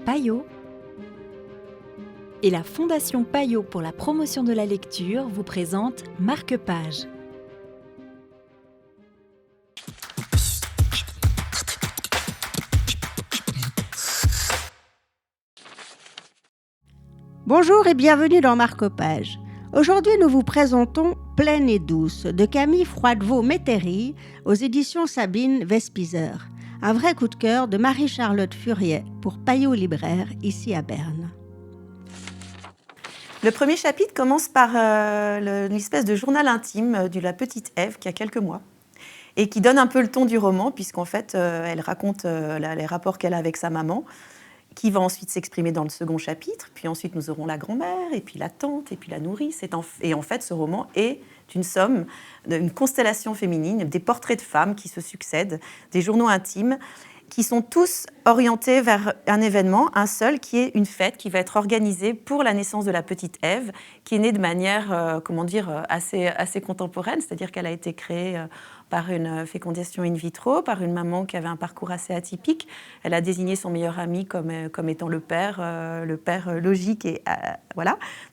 Payot et la Fondation Payot pour la promotion de la lecture vous présente Marque-Page. Bonjour et bienvenue dans Marque-Page. Aujourd'hui, nous vous présentons Pleine et douce de Camille Froidevaux-Métairie aux éditions Sabine Vespizer. Un vrai coup de cœur de Marie-Charlotte Furiet pour Payot Libraire, ici à Berne. Le premier chapitre commence par une espèce de journal intime de la petite Ève qui a quelques mois et qui donne un peu le ton du roman puisqu'en fait, elle raconte les rapports qu'elle a avec sa maman qui va ensuite s'exprimer dans le second chapitre. Puis ensuite, nous aurons la grand-mère et puis la tante et puis la nourrice. Et en fait, ce roman est une somme, une constellation féminine, des portraits de femmes qui se succèdent, des journaux intimes qui sont tous orientés vers un événement, un seul, qui est une fête qui va être organisée pour la naissance de la petite Ève, qui est née de manière, assez contemporaine, c'est-à-dire qu'elle a été créée par une fécondation in vitro, par une maman qui avait un parcours assez atypique. Elle a désigné son meilleur ami comme étant le père logique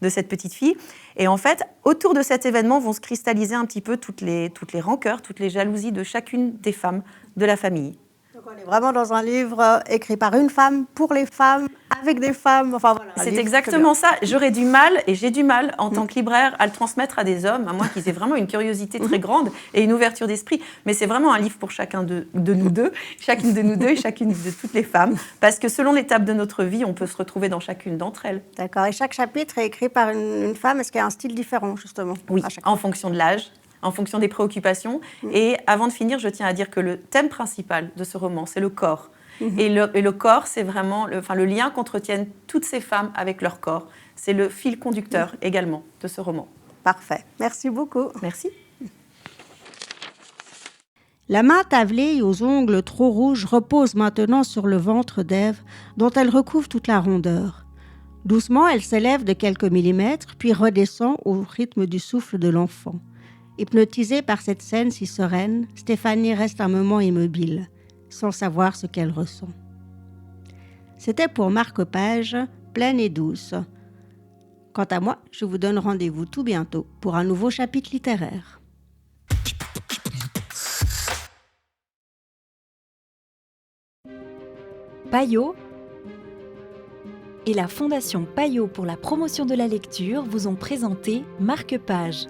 de cette petite fille. Et en fait, autour de cet événement vont se cristalliser un petit peu toutes les rancœurs, toutes les jalousies de chacune des femmes de la famille. Donc on est vraiment dans un livre écrit par une femme, pour les femmes, avec des femmes. Enfin, voilà, c'est exactement ça. J'ai du mal en tant que libraire à le transmettre à des hommes, à moins qu'ils aient vraiment une curiosité très grande et une ouverture d'esprit. Mais c'est vraiment un livre pour chacune de nous deux et chacune de toutes les femmes. Parce que selon l'étape de notre vie, on peut se retrouver dans chacune d'entre elles. D'accord. Et chaque chapitre est écrit par une femme. Est-ce qu'il y a un style différent, justement? Oui, en fonction de l'âge, en fonction des préoccupations. Et avant de finir, je tiens à dire que le thème principal de ce roman, c'est le corps. Et le corps, c'est vraiment le lien qu'entretiennent toutes ces femmes avec leur corps. C'est le fil conducteur également de ce roman. Parfait. Merci beaucoup. Merci. La main tavelée et aux ongles trop rouges repose maintenant sur le ventre d'Ève, dont elle recouvre toute la rondeur. Doucement, elle s'élève de quelques millimètres, puis redescend au rythme du souffle de l'enfant. Hypnotisée par cette scène si sereine, Stéphanie reste un moment immobile, sans savoir ce qu'elle ressent. C'était pour Marque-Page, Pleine et douce. Quant à moi, je vous donne rendez-vous tout bientôt pour un nouveau chapitre littéraire. Payot et la Fondation Payot pour la promotion de la lecture vous ont présenté Marque-Page.